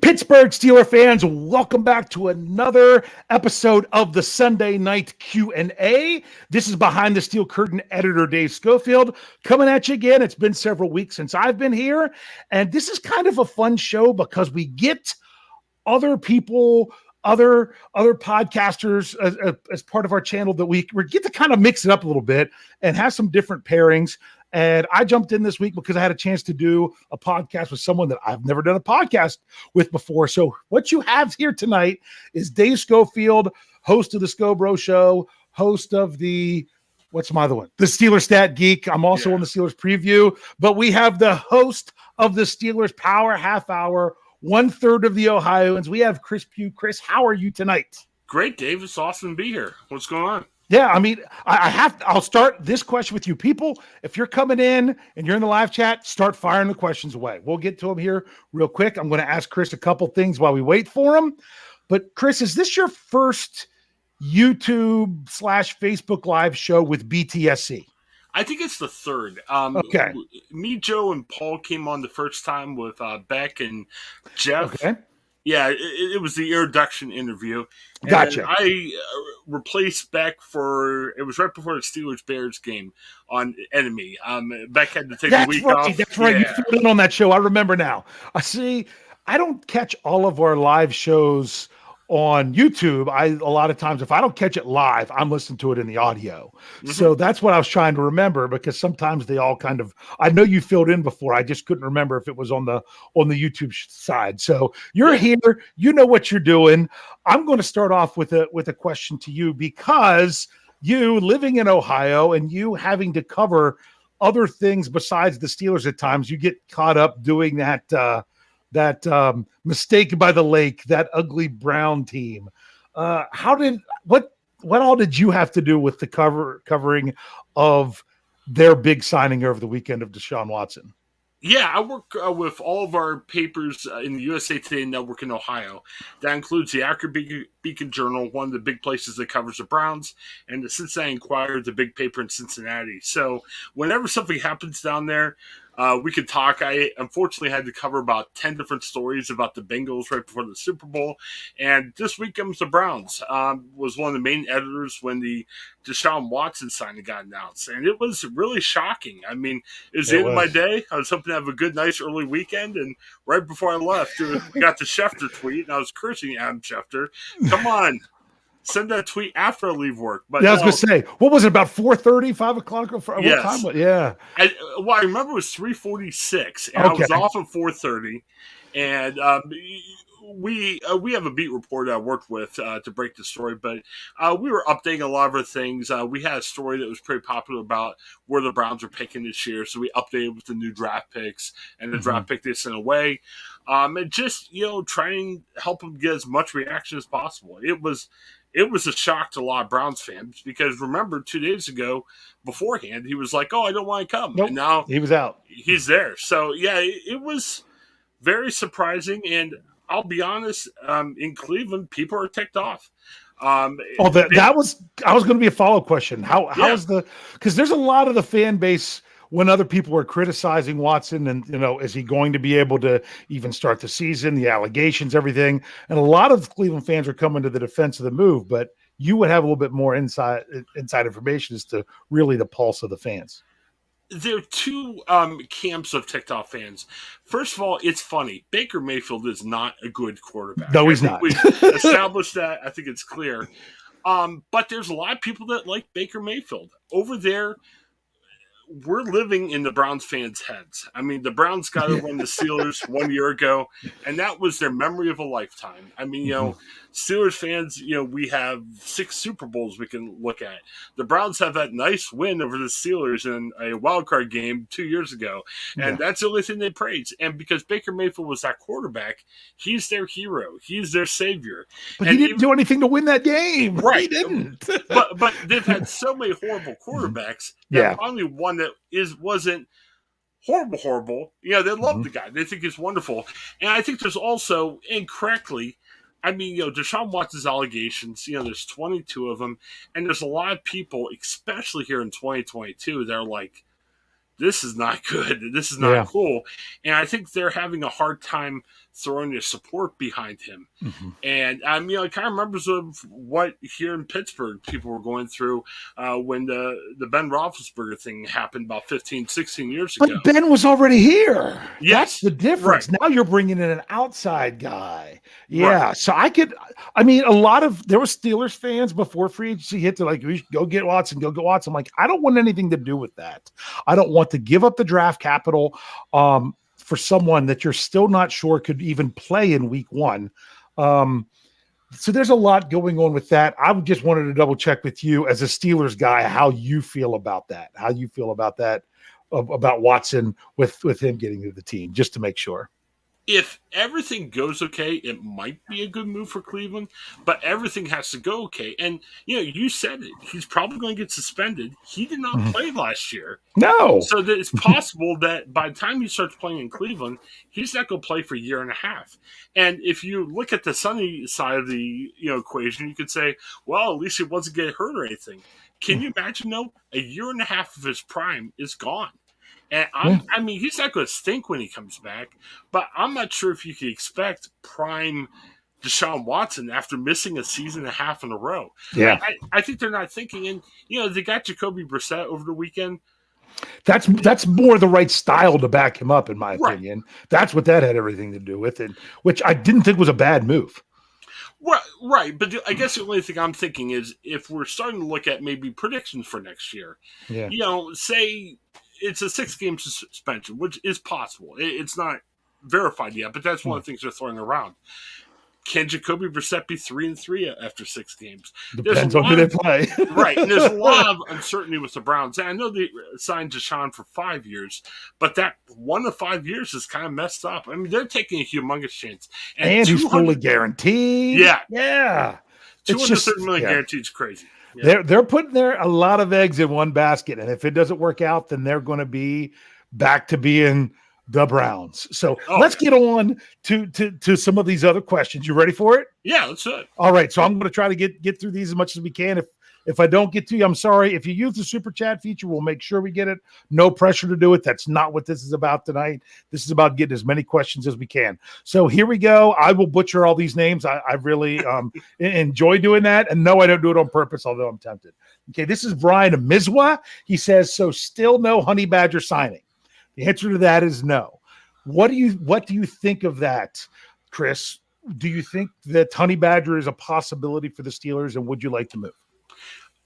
Pittsburgh Steelers fans, welcome back to another episode of the Sunday Night Q&A. This is Behind the Steel Curtain editor Dave Schofield coming at you again. It's been several weeks since I've been here, and this is kind of a fun show because we get other people, other podcasters as part of our channel that we get to kind of mix it up a little bit and have some different pairings. And I jumped in this week because I had a chance to do a podcast with someone that I've never done a podcast with before. So what you have here tonight is Dave Schofield, host of the Scobro Show, host of the, what's my other one? The Steelers Stat Geek. I'm also on the Steelers Preview, but we have the host of the Steelers Power Half Hour, 1/3 of the Ohioans. We have Chris Pugh. Chris, how are you tonight? Great, Dave. It's awesome to be here. What's going on? Yeah, I mean, I'll start this question with you. People, if you're coming in and you're in the live chat, start firing the questions away. We'll get to them here real quick. I'm going to ask Chris a couple things while we wait for him. But Chris, is this your first YouTube/Facebook live show with BTSC? I think it's the third. Okay. Me, Joe, and Paul came on the first time with Beck and Jeff. Okay. Yeah, it was the introduction interview. And Gotcha. I replaced Beck it was right before the Steelers-Bears game on Enemy. Beck had to take a week off. That's right. Yeah. You filled in on that show. I remember now. I don't catch all of our live shows on YouTube. A lot of times, if I don't catch it live, I'm listening to it in the audio. Mm-hmm. So that's what I was trying to remember, because sometimes they all kind of, I know you filled in before. I just couldn't remember if it was on the YouTube side. So you're here, you know what you're doing. I'm going to start off with a question to you, because you living in Ohio and you having to cover other things besides the Steelers at times, you get caught up doing that mistake by the lake, that ugly Brown team. What all did you have to do with the covering of their big signing over the weekend of Deshaun Watson? Yeah, I work with all of our papers in the USA Today network in Ohio. That includes the Akron Beacon Journal, one of the big places that covers the Browns, and the Cincinnati Enquirer, the big paper in Cincinnati. So whenever something happens down there, we could talk. I unfortunately had to cover about 10 different stories about the Bengals right before the Super Bowl. And this week comes the Browns. Was one of the main editors when the Deshaun Watson signing got announced. And it was really shocking. I mean, it was the end of my day. I was hoping to have a good, nice early weekend. And right before I left, we got the Schefter tweet. And I was cursing Adam Schefter. Come on. Send that tweet after I leave work. But yeah, I was going to say, what was it, about 4:30, 5 o'clock? Yes. What time? Yeah. I remember it was 3:46, and I was off at 4:30. And we have a beat reporter I worked with to break the story, but we were updating a lot of our things. We had a story that was pretty popular about where the Browns are picking this year, so we updated with the new draft picks and the draft pick they sent away. And just, trying to help them get as much reaction as possible. It was a shock to a lot of Browns fans, because remember 2 days ago beforehand, he was like, "Oh, I don't want to come." Nope. And now he was out. He's there. So yeah, it was very surprising. And I'll be honest, in Cleveland, people are ticked off. I was going to be a follow-up question. How is because there's a lot of the fan base when other people were criticizing Watson and, is he going to be able to even start the season, the allegations, everything. And a lot of Cleveland fans are coming to the defense of the move, but you would have a little bit more inside information as to really the pulse of the fans. There are two camps of TikTok fans. First of all, it's funny. Baker Mayfield is not a good quarterback. No, he's not. We've established that. I think it's clear. But there's a lot of people that like Baker Mayfield. Over there, we're living in the Browns fans' heads. I mean, the Browns got over on the Steelers 1 year ago, and that was their memory of a lifetime. I mean, Steelers fans, we have 6 Super Bowls we can look at. The Browns have that nice win over the Steelers in a wild card game 2 years ago, and that's the only thing they praise. And because Baker Mayfield was that quarterback, he's their hero. He's their savior. But he didn't do anything to win that game. Right. He didn't. but they've had so many horrible quarterbacks that finally one that wasn't horrible. They love the guy. They think he's wonderful. And I think there's also, incorrectly, Deshaun Watson's allegations, there's 22 of them, and there's a lot of people, especially here in 2022, that are like, this is not good. This is not cool. And I think they're having a hard time throwing the support behind him. Mm-hmm. And it kind of remembers of what here in Pittsburgh people were going through when the Ben Roethlisberger thing happened about 15, 16 years ago. But Ben was already here. Yes. That's the difference. Right. Now you're bringing in an outside guy. Yeah. Right. So there were Steelers fans before free agency hit. They're like, we should go get Watson, go get Watson. I'm like, I don't want anything to do with that. I don't want to give up the draft capital for someone that you're still not sure could even play in week one. So there's a lot going on with that. I just wanted to double check with you as a Steelers guy, how you feel about that, about Watson with him getting to the team, just to make sure. If everything goes okay, it might be a good move for Cleveland, but everything has to go okay. And, you said it. He's probably going to get suspended. He did not play last year. No. So that it's possible that by the time he starts playing in Cleveland, he's not going to play for a year and a half. And if you look at the sunny side of the equation, you could say, well, at least he wasn't getting hurt or anything. Can you imagine, though? A year and a half of his prime is gone. And he's not going to stink when he comes back, but I'm not sure if you can expect prime Deshaun Watson after missing a season and a half in a row. Yeah. I think they're not thinking. And, they got Jacoby Brissett over the weekend. That's more the right style to back him up, in my opinion. That's what that had everything to do with it, which I didn't think was a bad move. Right. But I guess the only thing I'm thinking is if we're starting to look at maybe predictions for next year, say – it's a 6-game suspension, which is possible. It's not verified yet, but that's one of the things they're throwing around. Can Jacoby Brissett be 3-3 after 6 games? Depends on who they play. Right, and there's a lot of uncertainty with the Browns. And I know they signed Deshaun for 5 years, but that 1 to 5 years is kind of messed up. I mean, they're taking a humongous chance. And he's fully guaranteed. Yeah. $230 million guaranteed is crazy. Yeah. They're putting a lot of eggs in one basket, and if it doesn't work out, then they're going to be back to being the Browns. So let's get on to some of these other questions. You ready for it? Yeah, let's do it. All right, so I'm going to try to get through these as much as we can. If I don't get to you, I'm sorry. If you use the super chat feature, we'll make sure we get it. No pressure to do it. That's not what this is about tonight. This is about getting as many questions as we can. So here we go. I will butcher all these names. I really enjoy doing that. And no, I don't do it on purpose, although I'm tempted. Okay, this is Brian of Mizwa. He says, so still no Honey Badger signing. The answer to that is no. What do you think of that, Chris? Do you think that Honey Badger is a possibility for the Steelers, and would you like to move?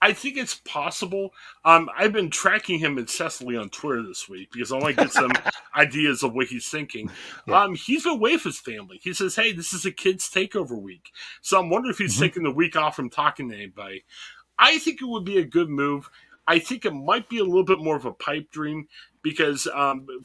I think it's possible. I've been tracking him incessantly on Twitter this week because I want to get some ideas of what he's thinking. Yeah. He's been away with his family. He says, hey, this is a kid's takeover week. So I'm wondering if he's taking the week off from talking to anybody. I think it would be a good move. I think it might be a little bit more of a pipe dream because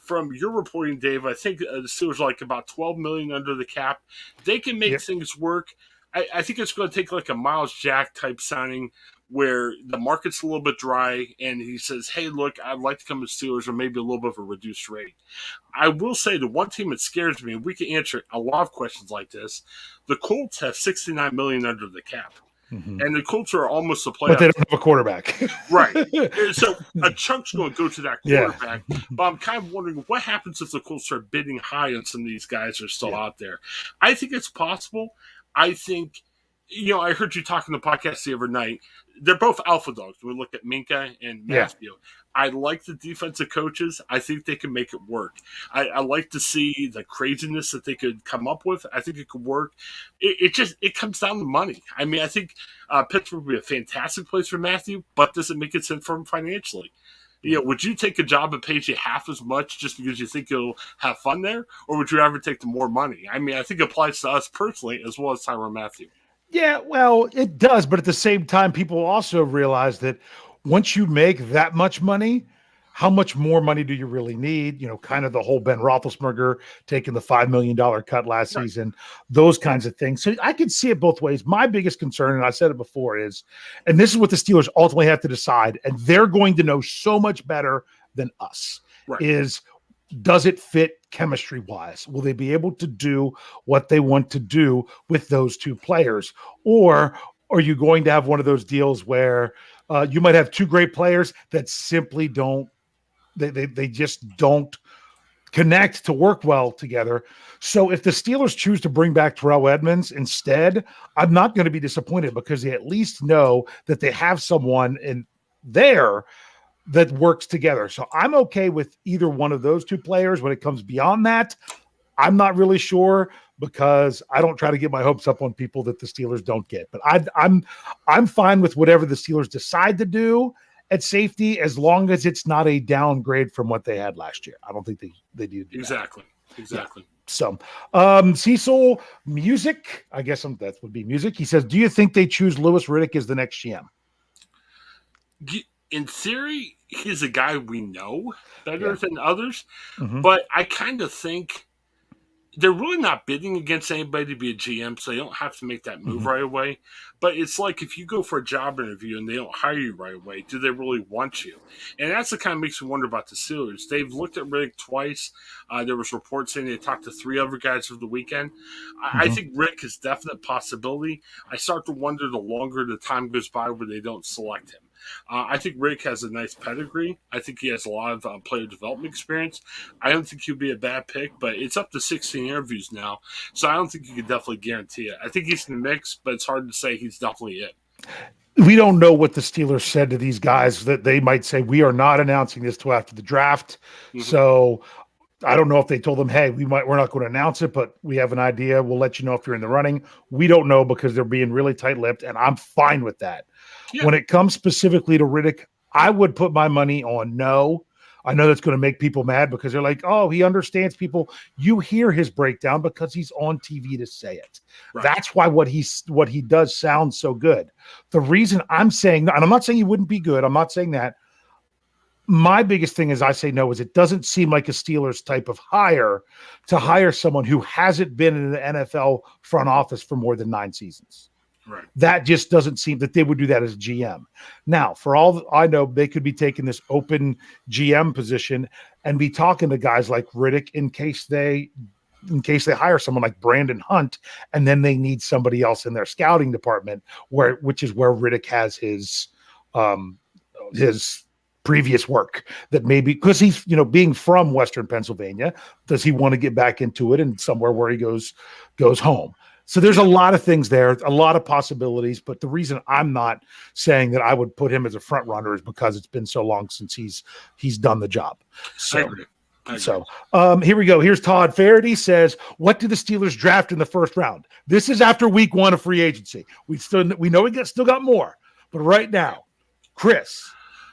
from your reporting, Dave, I think the Steelers are like about $12 million under the cap. They can make things work. I think it's going to take like a Miles Jack type signing where the market's a little bit dry and he says, hey, look, I'd like to come to Steelers or maybe a little bit of a reduced rate. I will say the one team that scares me, and we can answer a lot of questions like this, the Colts have $69 million under the cap. Mm-hmm. And the Colts are almost a playoff. But they don't have a quarterback. Right. So a chunk's going to go to that quarterback. Yeah. But I'm kind of wondering what happens if the Colts start bidding high on some of these guys that are still out there. I think it's possible. I think, I heard you talking on the podcast the other night. They're both alpha dogs. We look at Minka and Matthew. Yeah. I like the defensive coaches. I think they can make it work. I like to see the craziness that they could come up with. I think it could work. It comes down to money. I mean, I think Pittsburgh would be a fantastic place for Matthew, but does it make it sense for him financially? Would you take a job that pays you half as much just because you think you'll have fun there? Or would you ever take the more money? I mean, I think it applies to us personally as well as Tyrann Mathieu. Yeah, well, it does. But at the same time, people also realize that once you make that much money, how much more money do you really need? Kind of the whole Ben Roethlisberger taking the $5 million cut last season, those kinds of things. So I could see it both ways. My biggest concern, and I said it before, is, and this is what the Steelers ultimately have to decide, and they're going to know so much better than us, is does it fit chemistry-wise? Will they be able to do what they want to do with those two players? Or are you going to have one of those deals where you might have two great players that simply don't They just don't connect to work well together. So if the Steelers choose to bring back Terrell Edmunds instead, I'm not going to be disappointed because they at least know that they have someone in there that works together. So I'm okay with either one of those two players. When it comes beyond that, I'm not really sure because I don't try to get my hopes up on people that the Steelers don't get. But I'm fine with whatever the Steelers decide to do at safety as long as it's not a downgrade from what they had last year. I don't think they do exactly. Yeah. So Cecil Music, I guess that would be Music. He says, do you think they choose Louis Riddick as the next GM? In theory, he's a guy we know better than others, but I kind of think they're really not bidding against anybody to be a GM, so they don't have to make that move right away. But it's like if you go for a job interview and they don't hire you right away, do they really want you? And that's the kind of makes me wonder about the Steelers. They've looked at Riddick twice. There was reports saying they talked to 3 other guys over the weekend. I think Riddick is a definite possibility. I start to wonder the longer the time goes by where they don't select him. I think Rick has a nice pedigree. I think he has a lot of player development experience. I don't think he'll be a bad pick, but it's up to 16 interviews now, so I don't think you can definitely guarantee it. I think he's in the mix, but it's hard to say he's definitely it. We don't know what the Steelers said to these guys that they might say, we are not announcing this till after the draft. So I don't know if they told them, hey, we're not going to announce it, but we have an idea. We'll let you know if you're in the running. We don't know because they're being really tight-lipped, and I'm fine with that. Yeah. When it comes specifically to Riddick, I would put my money on no. I know that's going to make people mad because they're like, oh, he understands people. You hear his breakdown because he's on TV to say it. Right. That's why what he does sounds so good. The reason I'm saying, and I'm not saying he wouldn't be good. I'm not saying that. My biggest thing is I say no is it doesn't seem like a Steelers type of hire to hire someone who hasn't been in the NFL front office for more than 9 seasons. Right. That just doesn't seem that they would do that as GM. Now, for all I know, they could be taking this open GM position and be talking to guys like Riddick in case they hire someone like Brandon Hunt, and then they need somebody else in their scouting department, which is where Riddick has his previous work. That maybe because he's being from Western Pennsylvania, does he want to get back into it and somewhere where he goes home? So there's a lot of things there, a lot of possibilities. But the reason I'm not saying that I would put him as a front runner is because it's been so long since he's done the job. So, I agree. Here we go. Here's Todd Faraday says, what do the Steelers draft in the first round? This is after week 1 of free agency. We know we still got more. But right now, Chris,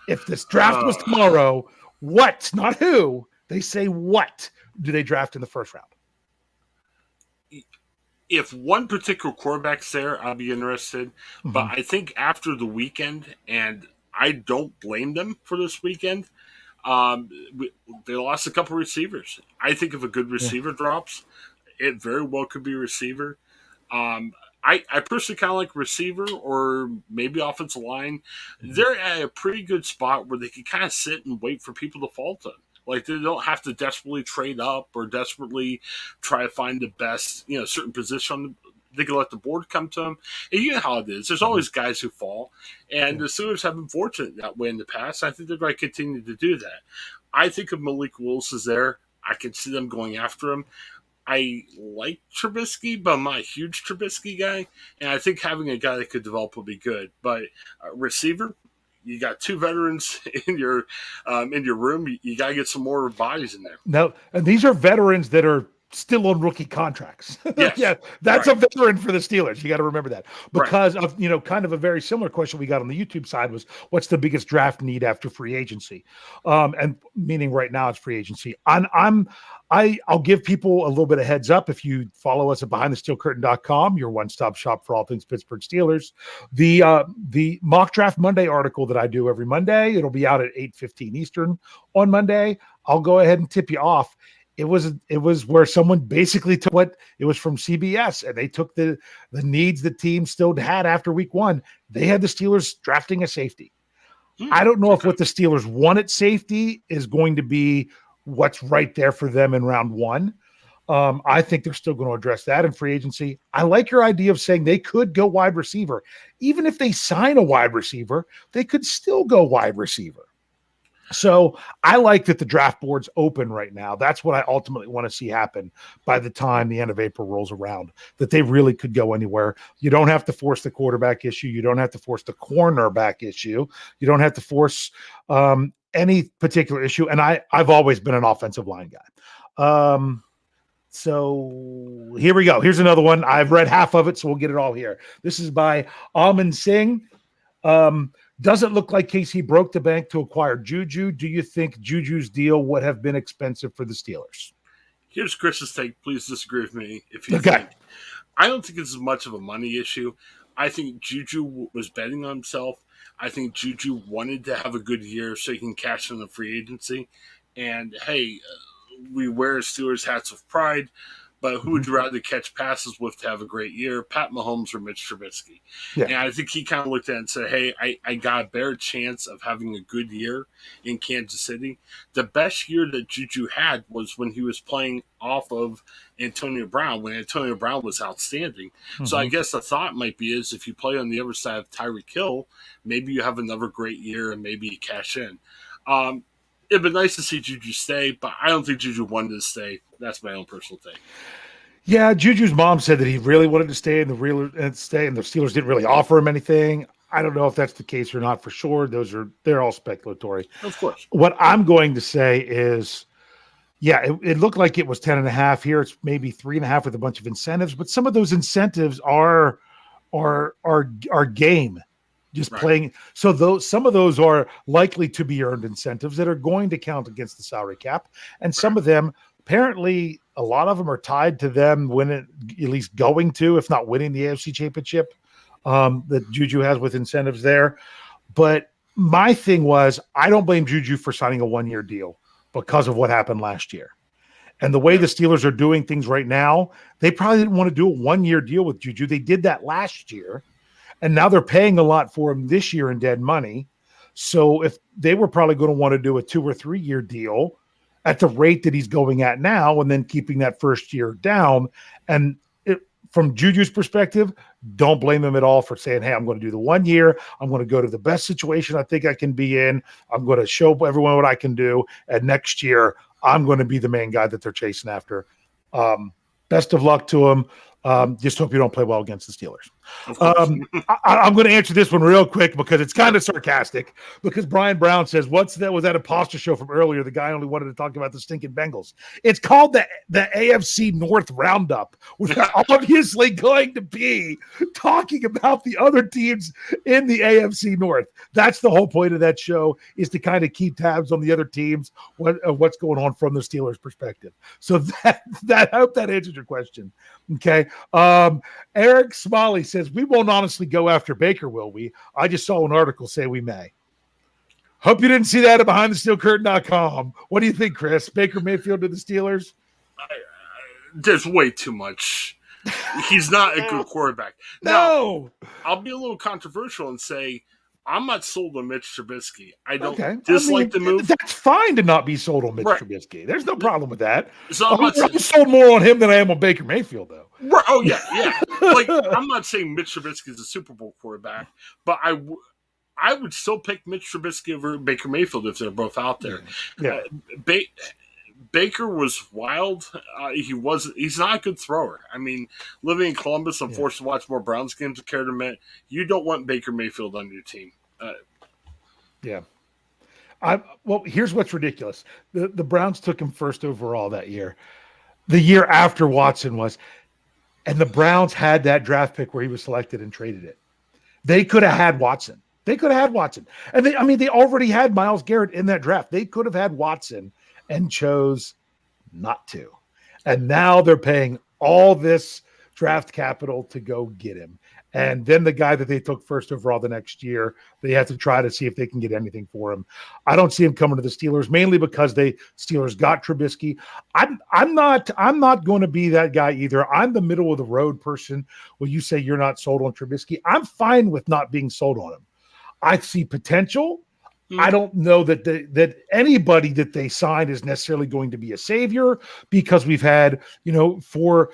if this draft was tomorrow, what, not who, they say what do they draft in the first round? If one particular quarterback's there, I'll be interested. But I think after the weekend, and I don't blame them for this weekend, they lost a couple receivers. I think if a good receiver drops, it very well could be a receiver. I personally kind of like receiver or maybe offensive line. They're at a pretty good spot where they can kind of sit and wait for people to fall to them. Like, they don't have to desperately trade up or desperately try to find the best, certain position. They can let the board come to them. And you know how it is. There's always guys who fall. And the Steelers have been fortunate that way in the past. I think they're going to continue to do that. I think if Malik Willis is there, I can see them going after him. I like Trubisky, but I'm not a huge Trubisky guy. And I think having a guy that could develop would be good. But receiver, you got 2 veterans in your room. You got to get some more bodies in there. No, and these are veterans that are still on rookie contracts. Yes. Yeah, that's right. A veteran for the Steelers. You got to remember that because of kind of a very similar question we got on the YouTube side was what's the biggest draft need after free agency, and meaning right now it's free agency. I'll give people a little bit of heads up. If you follow us at BehindTheSteelCurtain.com, your one-stop shop for all things Pittsburgh Steelers, the Mock Draft Monday article that I do every Monday, it'll be out at 8:15 Eastern on Monday. I'll go ahead and tip you off. It was where someone basically took it was from CBS, and they took the needs the team still had after week 1. They had the Steelers drafting a safety. I don't know if what the Steelers want at safety is going to be what's right there for them in round 1. I think they're still going to address that in free agency. I like your idea of saying they could go wide receiver. Even if they sign a wide receiver, they could still go wide receiver. So I like that the draft board's open right now. That's what I ultimately want to see happen by the time the end of April rolls around, that they really could go anywhere. You don't have to force the quarterback issue. You don't have to force the cornerback issue. You don't have to force any particular issue. And I've always been an offensive line guy. So here we go. Here's another one. I've read half of it, so we'll get it all here. This is by Aman Singh. Doesn't look like KC broke the bank to acquire Juju. Do you think Juju's deal would have been expensive for the Steelers? Here's Chris's take. Please disagree with me if you Okay. think. I don't think it's as much of a money issue. I think Juju was betting on himself. I think Juju wanted to have a good year so he can cash in the free agency. And, hey, we wear Steelers hats with pride, but who would you rather catch passes with to have a great year, Pat Mahomes or Mitch Trubisky? Yeah. And I think he kind of looked at it and said, hey, I got a better chance of having a good year in Kansas City. The best year that Juju had was when he was playing off of Antonio Brown, when Antonio Brown was outstanding. Mm-hmm. So I guess the thought might be is if you play on the other side of Tyreek Hill, maybe you have another great year and maybe you cash in. It'd be nice to see Juju stay, but I don't think Juju wanted to stay. That's my own personal take. Yeah, Juju's mom said that he really wanted to stay, and the Steelers didn't really offer him anything. I don't know if that's the case or not for sure. They're all speculatory. Of course. What I'm going to say is, yeah, it looked like it was 10.5 here. It's maybe 3.5 with a bunch of incentives, but some of those incentives are game. Just right. Playing. So some of those are likely to be earned incentives that are going to count against the salary cap. And some of them, apparently, a lot of them are tied to them at least going to, if not winning the AFC Championship that Juju has with incentives there. But my thing was, I don't blame Juju for signing a one-year deal because of what happened last year. And the way the Steelers are doing things right now, they probably didn't want to do a one-year deal with Juju. They did that last year. And now they're paying a lot for him this year in dead money. So if they were probably going to want to do a 2 or 3 year deal at the rate that he's going at now, and then keeping that first year down. And from Juju's perspective, don't blame him at all for saying, hey, I'm going to do the 1 year. I'm going to go to the best situation I think I can be in. I'm going to show everyone what I can do. And next year, I'm going to be the main guy that they're chasing after. Best of luck to him. Just hope you don't play well against the Steelers. I'm going to answer this one real quick because it's kind of sarcastic. Because Brian Brown says, "Was that imposter show from earlier? The guy only wanted to talk about the stinking Bengals." It's called the AFC North Roundup. We're obviously going to be talking about the other teams in the AFC North. That's the whole point of that show, is to kind of keep tabs on the other teams, what's going on from the Steelers' perspective. So that I hope that answers your question. Okay. Eric Smalley says, we won't honestly go after Baker, will we? I just saw an article say we may. Hope you didn't see that at BehindTheSteelCurtain.com. What do you think, Chris? Baker Mayfield to the Steelers? There's way too much. He's not a good quarterback. No. Now, I'll be a little controversial and say I'm not sold on Mitch Trubisky. I don't dislike the move. That's fine to not be sold on Mitch Trubisky. There's no problem with that. So I'm sold more on him than I am on Baker Mayfield, though. Right. Oh, yeah. Like, I'm not saying Mitch Trubisky is a Super Bowl quarterback, but I would still pick Mitch Trubisky over Baker Mayfield if they're both out there. Yeah. Baker was wild. He's not a good thrower. I mean, living in Columbus, I'm forced to watch more Browns games to care to admit. You don't want Baker Mayfield on your team. Yeah. Well, here's what's ridiculous. The Browns took him first overall that year. The year after Watson was, and the Browns had that draft pick where he was selected and traded it. They could have had Watson. And they already had Myles Garrett in that draft. They could have had Watson and chose not to. And now they're paying all this draft capital to go get him. And then the guy that they took first overall the next year, they have to try to see if they can get anything for him. I don't see him coming to the Steelers, mainly because Steelers got Trubisky. I'm not going to be that guy either. I'm the middle of the road person. When you say you're not sold on Trubisky, I'm fine with not being sold on him. I see potential. I don't know that anybody that they signed is necessarily going to be a savior, because we've had, for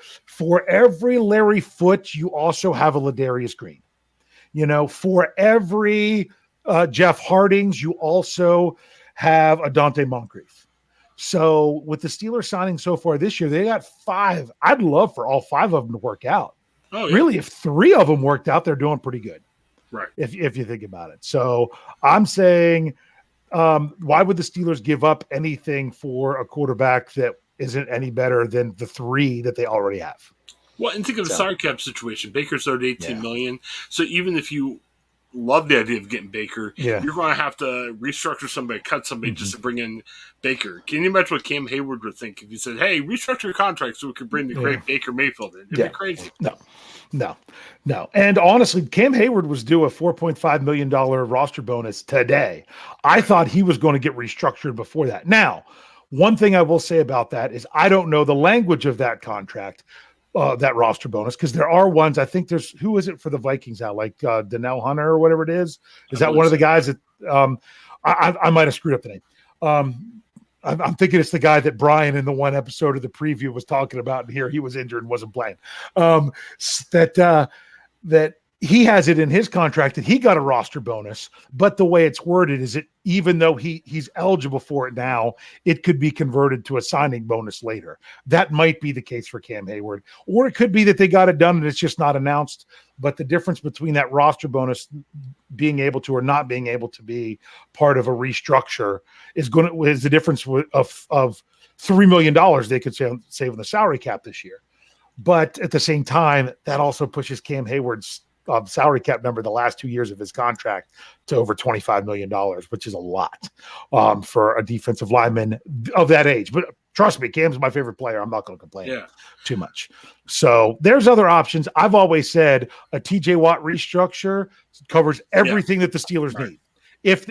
every Larry Foote, you also have a Ladarius Green. For every Jeff Hardings, you also have a Dante Moncrief. So with the Steelers signing so far this year, they got 5. I'd love for all 5 of them to work out. Oh, yeah. Really, if 3 of them worked out, they're doing pretty good. Right. If you think about it. So I'm saying, why would the Steelers give up anything for a quarterback that isn't any better than the 3 that they already have? Well, and think of the salary cap situation. Baker's owed $18 million. So even if you love the idea of getting Baker, you're going to have to restructure somebody, cut somebody just to bring in Baker. Can you imagine what Cam Hayward would think if you said, hey, restructure your contract so we could bring the great Baker Mayfield in? It'd be crazy. No. And honestly, Cam Hayward was due a $4.5 million roster bonus today. I thought he was going to get restructured before that. Now, one thing I will say about that is I don't know the language of that contract, that roster bonus, because there are ones. I think there's, who is it for the Vikings now? Like Donnell Hunter or whatever it is. Is that one of the guys that I might have screwed up the name? I'm thinking it's the guy that Brian in the one episode of the preview was talking about, and here he was injured and wasn't playing. That he has it in his contract that he got a roster bonus, but the way it's worded is it, even though he's eligible for it now, it could be converted to a signing bonus later. That might be the case for Cam Hayward, or it could be that they got it done and it's just not announced. But the difference between that roster bonus being able to or not being able to be part of a restructure is the difference of $3 million they could save on the salary cap this year. But at the same time, that also pushes Cam Hayward's salary cap number the last 2 years of his contract to over $25 million, which is a lot for a defensive lineman of that age. But trust me, Cam's my favorite player. I'm not going to complain too much. So there's other options. I've always said a TJ Watt restructure covers everything that the Steelers need.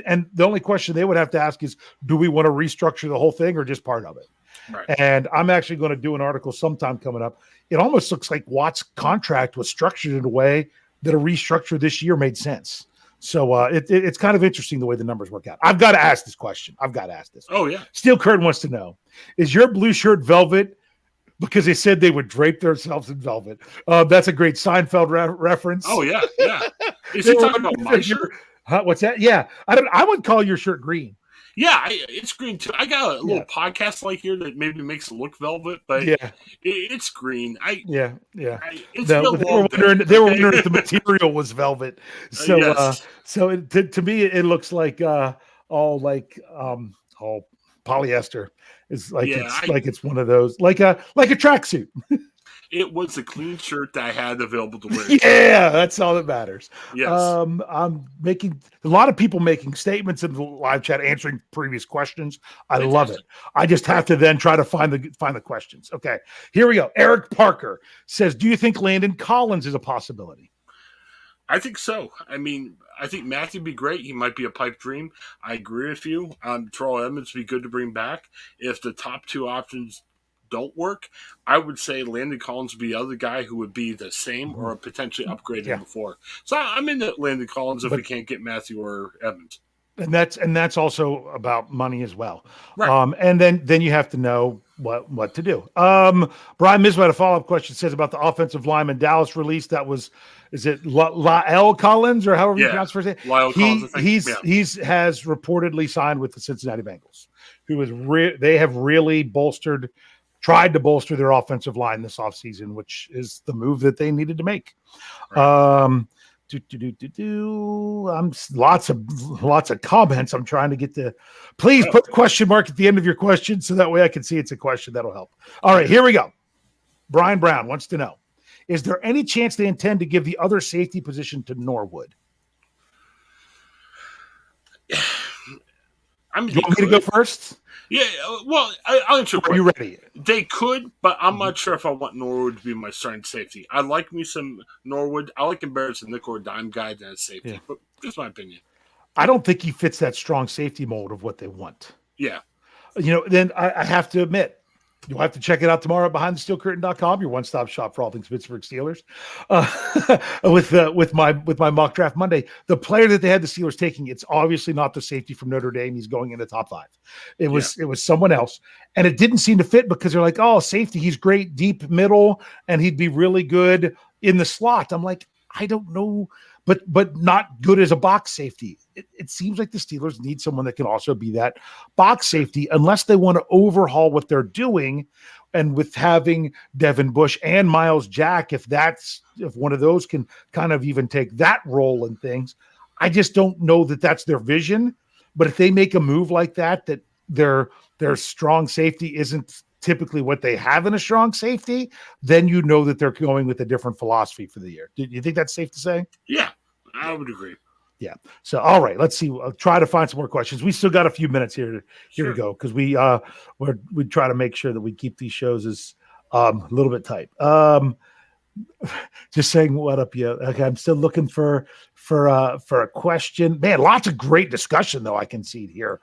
And the only question they would have to ask is, do we want to restructure the whole thing or just part of it? Right. And I'm actually going to do an article sometime coming up. It almost looks like Watt's contract was structured in a way that a restructure this year made sense. So it's kind of interesting the way the numbers work out. I've got to ask this question. Oh, yeah. Steel Curtain wants to know, is your blue shirt velvet? Because they said they would drape themselves in velvet. That's a great Seinfeld reference. Oh, yeah. Is he talking about my shirt? What's that? Yeah. I would call your shirt green. Yeah, it's green too. I got a little podcast like here that maybe makes it look velvet, but it's green. They were wondering if the material was velvet. So, to me, it looks like all polyester. It's like it's one of those like a tracksuit. It was a clean shirt that I had available to wear. Yeah, that's all that matters. Yes. I'm making a lot of people making statements in the live chat, answering previous questions. I love it. I just have to then try to find the questions. Okay, here we go. Eric Parker says, do you think Landon Collins is a possibility? I think so. I mean, I think Matthew would be great. He might be a pipe dream. I agree with you. Terrell Edmonds would be good to bring back. If the top 2 options don't work, I would say Landon Collins would be the other guy who would be the same or potentially upgraded before. So I'm into Landon Collins if we can't get Matthew or Evans. And that's also about money as well. Right. And then you have to know what to do. Brian Miswell had a follow-up question, says about the offensive lineman Dallas release. That was, is it La'el Collins or however you pronounce his name? La'el Collins, I think. He's has reportedly signed with the Cincinnati Bengals, who is they have really tried to bolster their offensive line this offseason, which is the move that they needed to make. Right. Lots of comments. I'm trying to get to. Please put the question mark at the end of your question so that way I can see it's a question. That'll help. All right, here we go. Brian Brown wants to know, is there any chance they intend to give the other safety position to Norwood? You want me to go first? Yeah, well, I'll answer. Are you ready? They could, but I'm not sure if I want Norwood to be my starting safety. I like me some Norwood. I like him better as a nickel or dime guy than a safety, but just my opinion. I don't think he fits that strong safety mold of what they want. Yeah. Then I have to admit, you'll have to check it out tomorrow at BehindTheSteelCurtain.com, your one-stop shop for all things Pittsburgh Steelers. With my mock draft Monday, the player that they had the Steelers taking, it's obviously not the safety from Notre Dame. He's going in the top 5. It was someone else, and it didn't seem to fit because they're like, oh, safety, he's great deep middle, and he'd be really good in the slot. I'm like, I don't know, but not good as a box safety. It seems like the Steelers need someone that can also be that box safety, unless they want to overhaul what they're doing. And with having Devin Bush and Miles Jack, if one of those can kind of even take that role in things, I just don't know that that's their vision. But if they make a move like that their strong safety isn't typically what they have in a strong safety, then you know that they're going with a different philosophy for the year. Do you think that's safe to say? Yeah, I would agree. Yeah. So, all right, let's see. I'll try to find some more questions. We still got a few minutes here to go, because we try to make sure that we keep these shows as a little bit tight. Just saying what up, yeah. Okay, I'm still looking for a question. Man, lots of great discussion though I can see here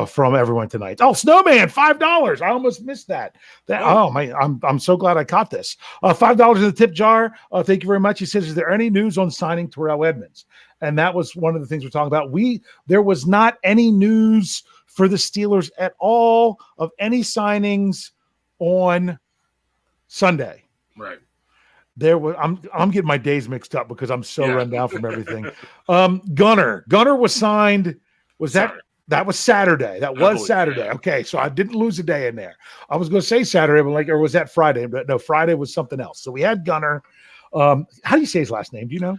from everyone tonight. Oh, Snowman, $5. I almost missed that. I'm so glad I caught this. $5 in the tip jar. Thank you very much. He says, "Is there any news on signing Terrell Edmonds?" And that was one of the things we're talking about. There was not any news for the Steelers at all of any signings on Sunday. Right. There was I'm getting my days mixed up because I'm so run down from everything. Gunner was signed. That was Saturday? That was Saturday. Yeah. Okay, so I didn't lose a day in there. I was going to say Saturday, but or was that Friday? But no, Friday was something else. So we had Gunner. How do you say his last name? Do you know?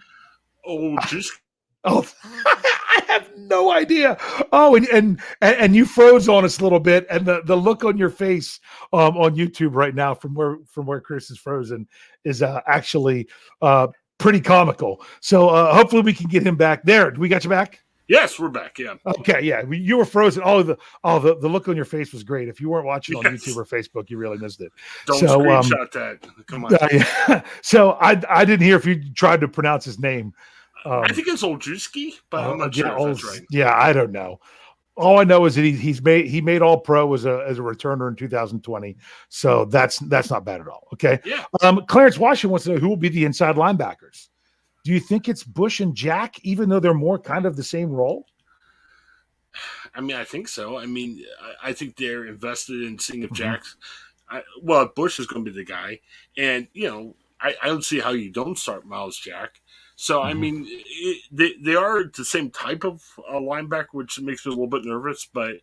I have no idea. Oh, and you froze on us a little bit, and the look on your face on YouTube right now from where Chris is frozen is actually pretty comical. So hopefully we can get him back. There, we got you back? Yes, we're back. Yeah. Okay. Yeah, you were frozen. The look on your face was great. If you weren't watching on YouTube or Facebook, you really missed it. Don't screenshot that. Come on. Yeah. So I didn't hear if you tried to pronounce his name. I think it's Olszewski, but I'm not sure if that's right. Yeah, I don't know. All I know is that he made All Pro as a returner in 2020, so that's not bad at all. Okay. Yeah. Clarence Washington wants to know who will be the inside linebackers. Do you think it's Bush and Jack, even though they're more kind of the same role? I mean, I think so. I mean, I think they're invested in seeing if Jack's. Bush is going to be the guy, and I don't see how you don't start Miles Jack. So, I mean, they are the same type of linebacker, which makes me a little bit nervous. But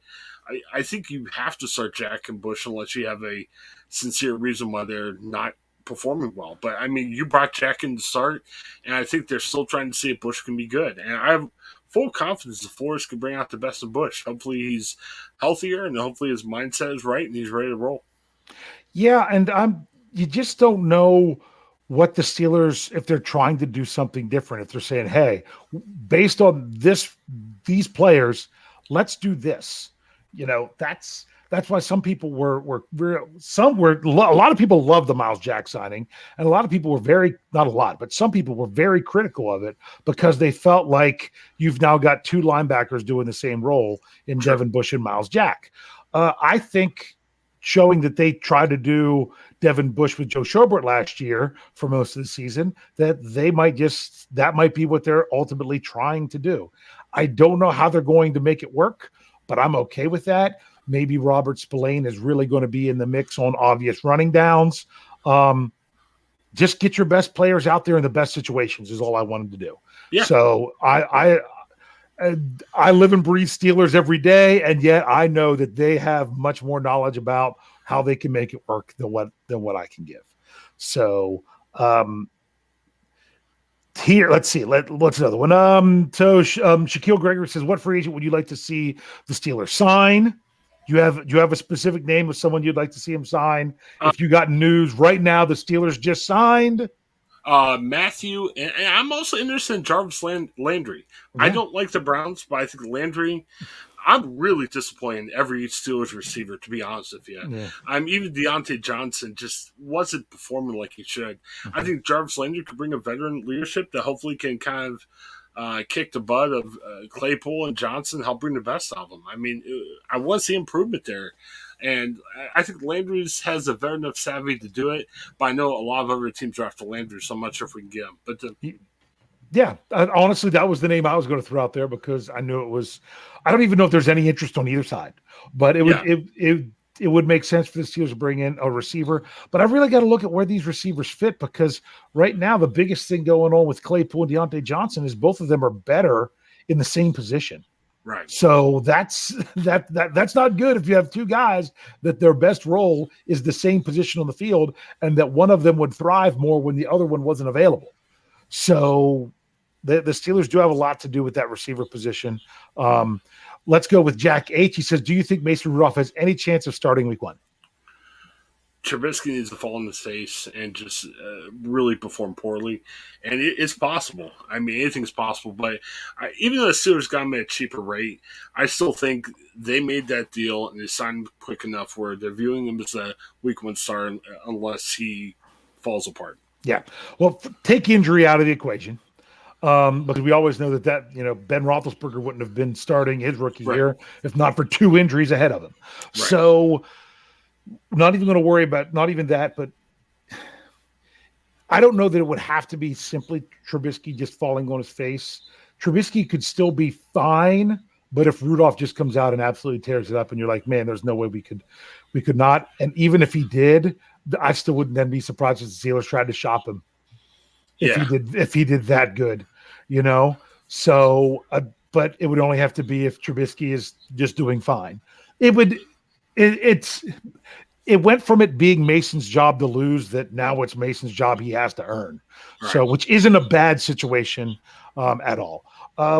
I think you have to start Jack and Bush unless you have a sincere reason why they're not performing well. But, I mean, you brought Jack in to start, and I think they're still trying to see if Bush can be good. And I have full confidence that Forrest can bring out the best of Bush. Hopefully he's healthier, and hopefully his mindset is right, and he's ready to roll. Yeah, and you just don't know what the Steelers, if they're trying to do something different, if they're saying, hey, based on these players, let's do this. That's why some people a lot of people love the Miles Jack signing, and a lot of people were some people were very critical of it because they felt like you've now got two linebackers doing the same role in Devin Bush and Miles Jack. I think showing that they tried to do Devin Bush with Joe Schobert last year for most of the season, that might be what they're ultimately trying to do. I don't know how they're going to make it work, but I'm okay with that. Maybe Robert Spillane is really going to be in the mix on obvious running downs. Just get your best players out there in the best situations is all I wanted to do. Yeah. So I live and breathe Steelers every day, and yet I know that they have much more knowledge about how they can make it work than what I can give. So here, let's see. What's another one? Shaquille Gregory says, "What free agent would you like to see the Steelers sign?" Do you have a specific name of someone you'd like to see him sign? If you got news right now, the Steelers just signed Matthew, and I'm also interested in Jarvis Landry. Yeah. I don't like the Browns, but I think Landry. I'm really disappointed in every Steelers receiver, to be honest with you. Yeah. Even Deontay Johnson just wasn't performing like he should. I think Jarvis Landry could bring a veteran leadership that hopefully can kind of kick the butt of Claypool and Johnson, help bring the best out of them. I mean, I want to see improvement there. And I think Landry has a veteran enough savvy to do it, but I know a lot of other teams are after Landry, so I'm not sure if we can get him. But yeah, honestly, that was the name I was going to throw out there because I knew it was. I don't even know if there's any interest on either side, but it it would make sense for the Steelers to bring in a receiver, but I've really got to look at where these receivers fit, because right now the biggest thing going on with Claypool and Deontay Johnson is both of them are better in the same position. Right. So that's not good if you have two guys that their best role is the same position on the field, and that one of them would thrive more when the other one wasn't available. So the Steelers do have a lot to do with that receiver position. Let's go with Jack H. He says, do you think Mason Rudolph has any chance of starting week 1? Trubisky needs to fall on his face and just really perform poorly. And it's possible. I mean, anything's possible. But even though the Steelers got him at a cheaper rate, I still think they made that deal and they signed him quick enough where they're viewing him as a week 1 star unless he falls apart. Yeah. Well, take injury out of the equation. Because we always know that Ben Roethlisberger wouldn't have been starting his rookie year if not for 2 injuries ahead of him. Right. So not even going to worry about not even that, but I don't know that it would have to be simply Trubisky just falling on his face. Trubisky could still be fine, but if Rudolph just comes out and absolutely tears it up and you're like, man, there's no way we could not. And even if he did, I still wouldn't then be surprised if the Steelers tried to shop him. If he did that good, So, but it would only have to be if Trubisky is just doing fine. It went from it being Mason's job to lose that now it's Mason's job he has to earn. Right. So, which isn't a bad situation at all.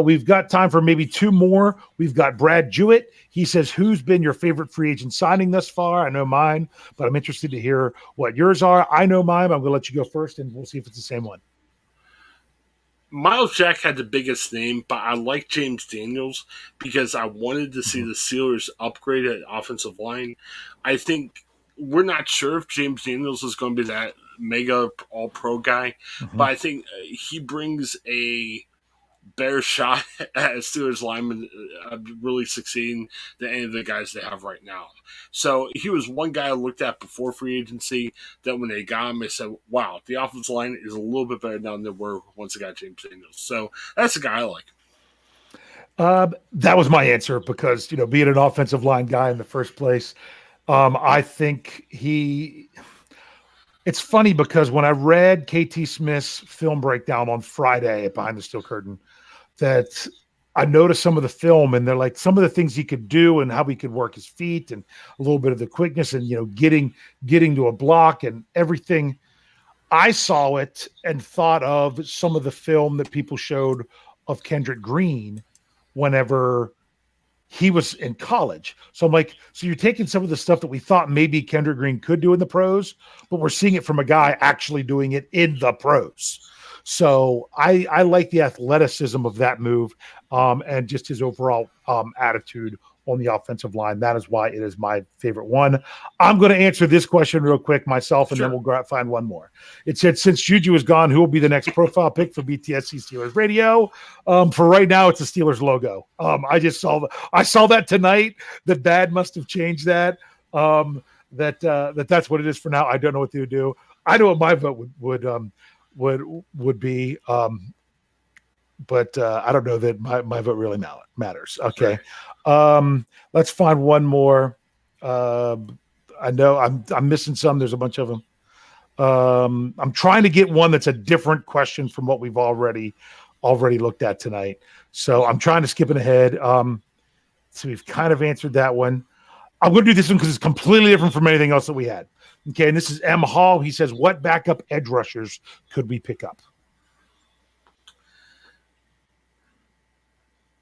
We've got time for maybe 2 more. We've got Brad Jewett. He says, who's been your favorite free agent signing thus far? I know mine, but I'm interested to hear what yours are. I know mine. I'm going to let you go first, and we'll see if it's the same one. Miles Jack had the biggest name, but I like James Daniels because I wanted to see the Steelers upgrade at offensive line. I think we're not sure if James Daniels is going to be that mega all-pro guy, but I think he brings a better shot at Steelers lineman really succeeding than any of the guys they have right now. So he was one guy I looked at before free agency that when they got him, I said, wow, the offensive line is a little bit better now than they were once they got James Daniels. So that's a guy I like. That was my answer because, being an offensive line guy in the first place, I think it's funny because when I read KT Smith's film breakdown on Friday at Behind the Steel Curtain, that I noticed some of the film and they're like some of the things he could do and how he could work his feet and a little bit of the quickness and, getting to a block and everything. I saw it and thought of some of the film that people showed of Kendrick Green whenever he was in college. So I'm like, so you're taking some of the stuff that we thought maybe Kendrick Green could do in the pros, but we're seeing it from a guy actually doing it in the pros. So I like the athleticism of that move and just his overall attitude on the offensive line. That is why it is my favorite one. I'm going to answer this question real quick myself, and then we'll go out and find one more. It said, since Juju is gone, who will be the next profile pick for BTSC Steelers Radio? For right now, it's the Steelers logo. I saw that tonight. That Bad must have changed that. That's what it is for now. I don't know what they would do. I know what my vote would be, but I don't know that my vote really matters. Okay. Let's find one more. I know I'm missing some. There's a bunch of them. I'm trying to get one that's a different question from what we've already looked at tonight. So I'm trying to skip it ahead. So we've kind of answered that one. I'm going to do this one because it's completely different from anything else that we had. Okay, and this is M. Hall. He says, what backup edge rushers could we pick up?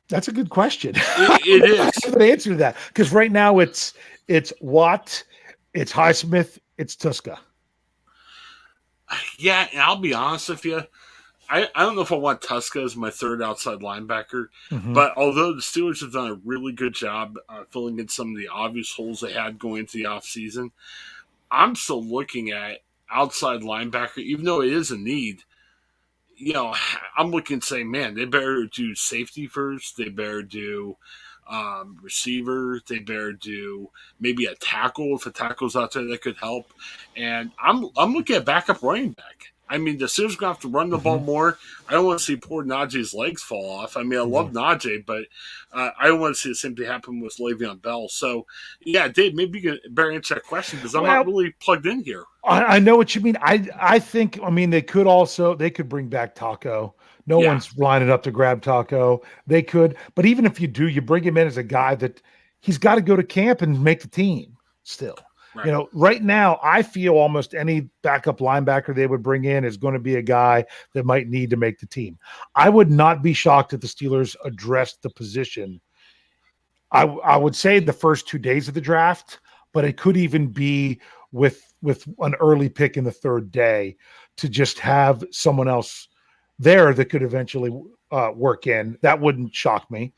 That's a good question. It is. I have an answer to that because right now it's Watt, it's Highsmith, it's Tuska. Yeah, and I'll be honest with you. I don't know if I want Tuska as my third outside linebacker, but although the Steelers have done a really good job filling in some of the obvious holes they had going into the offseason, I'm still looking at outside linebacker, even though it is a need. I'm looking and saying, man, they better do safety first. They better do receiver. They better do maybe a tackle if a tackle's out there that could help. And I'm looking at backup running back. I mean, the Steelers are going to have to run the ball more. I don't want to see poor Najee's legs fall off. I mean, I love Najee, but I don't want to see the same thing happen with Le'Veon Bell. So, yeah, Dave, maybe you can better answer that question because I'm not really plugged in here. I know what you mean. I think, they could bring back Taco. No one's lining up to grab Taco. They could, but even if you do, you bring him in as a guy that he's got to go to camp and make the team still. Right. Right now, I feel almost any backup linebacker they would bring in is going to be a guy that might need to make the team. I would not be shocked if the Steelers addressed the position. I would say the first 2 days of the draft, but it could even be with an early pick in the third day to just have someone else there that could eventually work in. That wouldn't shock me.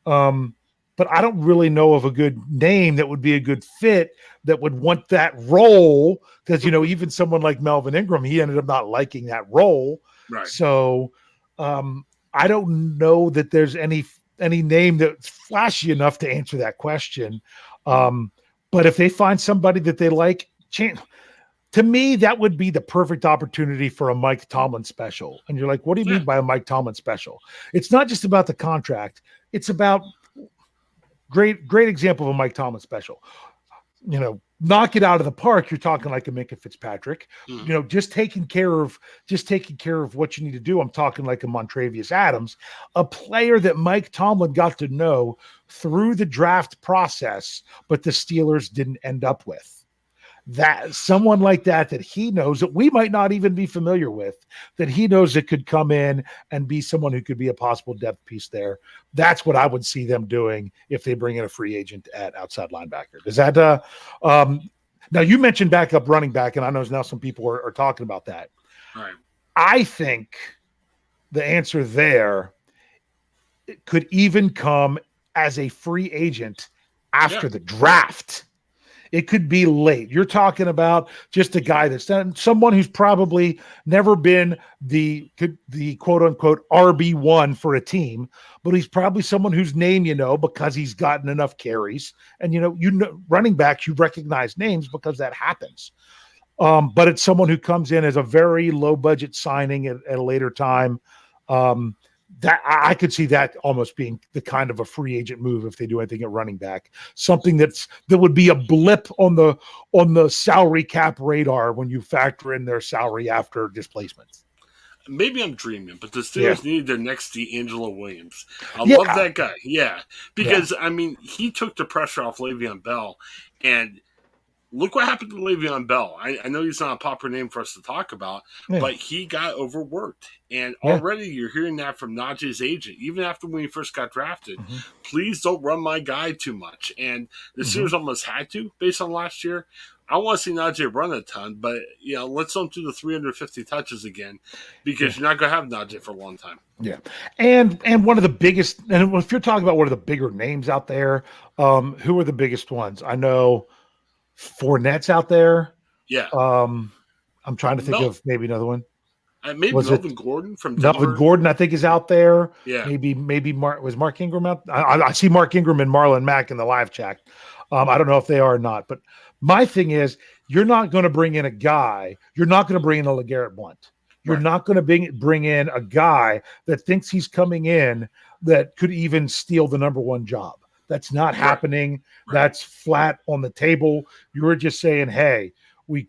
But I don't really know of a good name that would be a good fit that would want that role because, even someone like Melvin Ingram, he ended up not liking that role. Right. So I don't know that there's any name that's flashy enough to answer that question. But if they find somebody that they like, to me, that would be the perfect opportunity for a Mike Tomlin special. And you're like, what do you mean by a Mike Tomlin special? It's not just about the contract. It's about great example of a Mike Tomlin special. Knock it out of the park. You're talking like a Minka Fitzpatrick. Just taking care of what you need to do. I'm talking like a Montravius Adams, a player that Mike Tomlin got to know through the draft process, but the Steelers didn't end up with. That someone like that he knows that we might not even be familiar with, that he knows that could come in and be someone who could be a possible depth piece there. That's what I would see them doing if they bring in a free agent at outside linebacker. Is that now you mentioned backup running back, and I know now some people are talking about that. Right. I think the answer there could even come as a free agent after the draft. It could be late. You're talking about just a guy that's someone who's probably never been the quote unquote RB1 for a team, but he's probably someone whose name because he's gotten enough carries. And running backs, you recognize names because that happens. But it's someone who comes in as a very low budget signing at a later time. That I could see that almost being the kind of a free agent move if they do anything at running back, something that would be a blip on the salary cap radar when you factor in their salary after displacement. Maybe I'm dreaming, but the Steelers need their next D'Angelo Williams. I love that guy. Yeah, because he took the pressure off Le'Veon Bell, and look what happened to Le'Veon Bell. I know he's not a proper name for us to talk about, but he got overworked. And already you're hearing that from Najee's agent, even after when he first got drafted. Please don't run my guy too much. And the Steelers almost had to, based on last year. I want to see Najee run a ton, but let's don't do the 350 touches again because you're not going to have Najee for a long time. Yeah, and one of the biggest, and if you're talking about one of the bigger names out there, who are the biggest ones? I know Fournette's out there. Yeah. I'm trying to think of maybe another one. Maybe Melvin Gordon from Denver. Melvin Gordon, I think, is out there. Yeah. Maybe Mark Ingram out? I see Mark Ingram and Marlon Mack in the live chat. I don't know if they are or not. But my thing is, you're not going to bring in a guy. You're not going to bring in a LeGarrette Blount. You're not going to bring in a guy that thinks he's coming in that could even steal the number one job. That's not happening. Right. That's flat on the table. You're just saying, hey, we've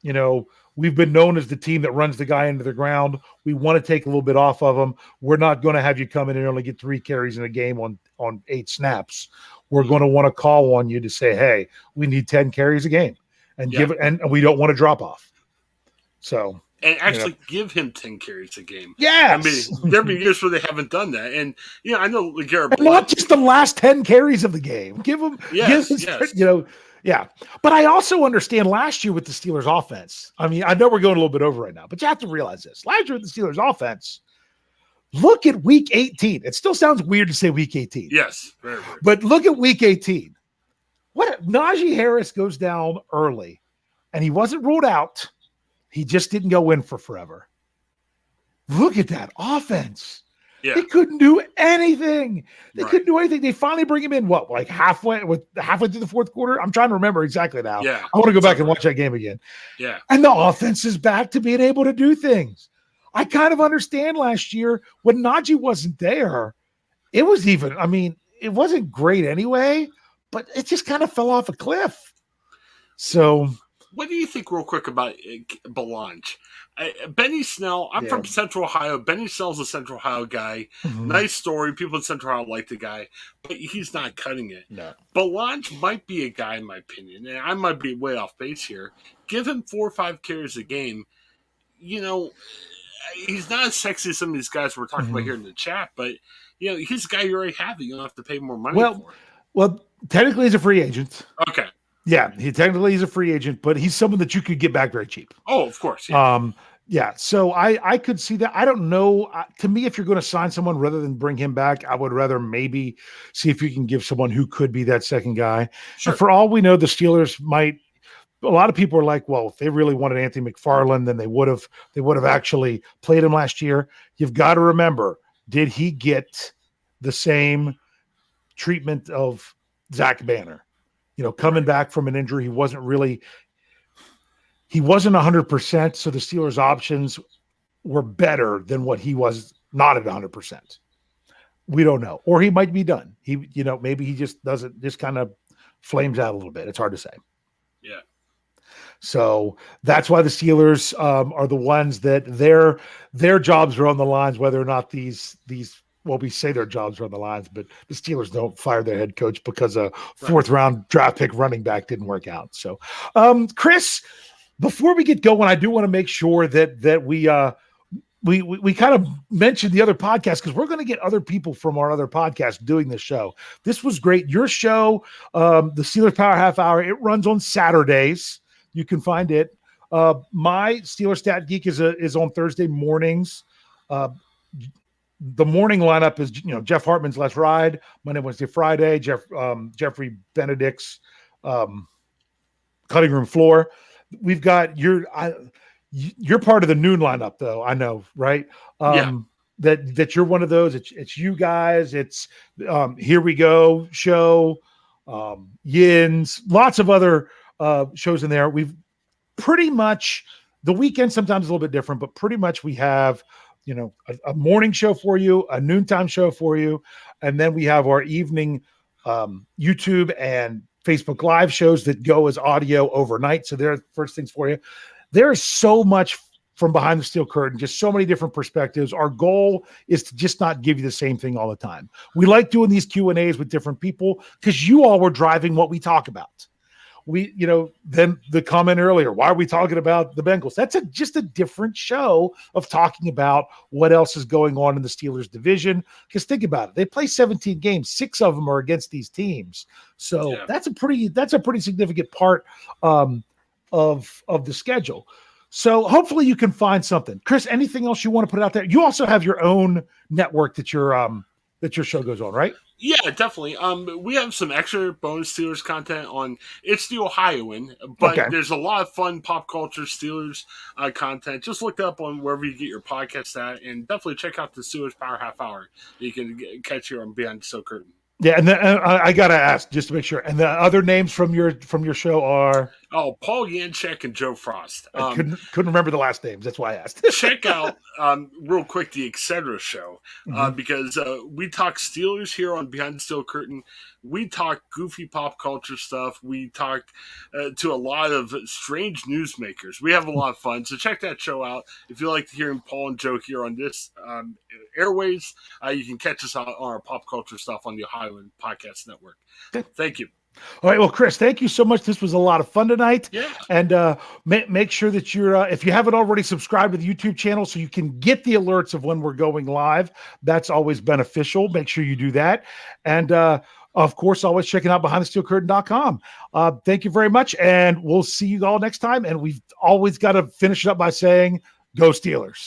been known as the team that runs the guy into the ground. We want to take a little bit off of him. We're not going to have you come in and only get 3 carries in a game on 8 snaps. We're going to want to call on you to say, hey, we need 10 carries a game and give it, and we don't want to drop off. So. And actually give him 10 carries a game. Yeah. I mean, there have been years where they haven't done that. And, I know LeGarrette Blount. Not just the last 10 carries of the game. Give him, yeah. But I also understand last year with the Steelers offense. I mean, I know we're going a little bit over right now, but you have to realize this. Last year with the Steelers offense, look at week 18. It still sounds weird to say week 18. Yes. Very weird. But look at week 18. Najee Harris goes down early, and he wasn't ruled out. He just didn't go in for forever. Look at that offense. They couldn't do anything. They Right. couldn't do anything. They finally bring him in, like halfway through the fourth quarter? I'm trying to remember exactly now. Yeah. I want to go back and watch that game again. Yeah. And the offense is back to being able to do things. I kind of understand last year when Najee wasn't there. It was it wasn't great anyway, but it just kind of fell off a cliff. So what do you think real quick about Belange? Benny Snell, I'm from Central Ohio. Benny Snell's a Central Ohio guy. Mm-hmm. Nice story. People in Central Ohio like the guy, but he's not cutting it. No. Belange might be a guy, in my opinion, and I might be way off base here. Give him 4 or 5 carries a game. He's not as sexy as some of these guys we're talking about here in the chat, but he's a guy you already have that you don't have to pay more money for. Well, technically he's a free agent. Okay. Yeah, he technically is a free agent, but he's someone that you could get back very cheap. Oh, of course. Yeah. So I could see that. I don't know. To me, if you're going to sign someone rather than bring him back, I would rather maybe see if you can give someone who could be that second guy. Sure. And for all we know, the Steelers might. A lot of people are like, well, if they really wanted Anthony McFarland, then they would have actually played him last year. You've got to remember, did he get the same treatment of Zach Banner? Coming back from an injury, he wasn't 100%. So the Steelers' options were better than what he was not at 100%. We don't know, or he might be done. Maybe he just kind of flames out a little bit. It's hard to say. Yeah. So that's why the Steelers are the ones that their jobs are on the lines, whether or not these. Well, we say their jobs are on the lines, but the Steelers don't fire their head coach because a fourth-round draft pick running back didn't work out. So, Chris, before we get going, I do want to make sure that we kind of mentioned the other podcast because we're going to get other people from our other podcast doing this show. This was great. Your show, the Steelers Power Half Hour, it runs on Saturdays. You can find it. My Steelers Stat Geek is on Thursday mornings. The morning lineup is, Jeff Hartman's Let's Ride, Monday, Wednesday, Friday, Jeffrey Benedict's Cutting Room Floor. We've got you're part of the noon lineup though. I know, right? That you're one of those. It's you guys. It's Here We Go show, Yins, lots of other shows in there. We've pretty much the weekend sometimes is a little bit different, but pretty much we have a morning show for you, a noontime show for you, and then we have our evening YouTube and Facebook Live shows that go as audio overnight. So they're first things for you. There is so much from behind the steel curtain, just so many different perspectives. Our goal is to just not give you the same thing all the time. We like doing these Q&As with different people because you all were driving what we talk about. Then the comment earlier, why are we talking about the Bengals? That's just a different show of talking about what else is going on in the Steelers division. Because think about it. They play 17 games. 6 of them are against these teams. So that's a pretty significant part of the schedule. So hopefully you can find something. Chris, anything else you want to put out there? You also have your own network that your show goes on, right? Yeah, definitely. We have some extra bonus Steelers content on It's the Ohioan, but there's a lot of fun pop culture Steelers content. Just look up on wherever you get your podcast at, and definitely check out the Steelers Power Half Hour that you can catch here on Beyond the Steel Curtain. Yeah, and then I gotta ask just to make sure. And the other names from your show are Paul Yanchek and Joe Frost. Couldn't remember the last names. That's why I asked. Check out real quick the Etc. show because we talk Steelers here on Behind the Steel Curtain. We talk goofy pop culture stuff. We talk to a lot of strange newsmakers. We have a lot of fun. So check that show out if you like hearing Paul and Joe here on this airways. You can catch us on our pop culture stuff on the Ohioan Podcast Network. Thank you. All right. Well, Chris, thank you so much. This was a lot of fun tonight. Yeah. And make sure that you're, if you haven't already, subscribed to the YouTube channel so you can get the alerts of when we're going live. That's always beneficial. Make sure you do that. And of course, always checking out BehindTheSteelCurtain.com. Thank you very much. And we'll see you all next time. And we've always got to finish it up by saying, go Steelers.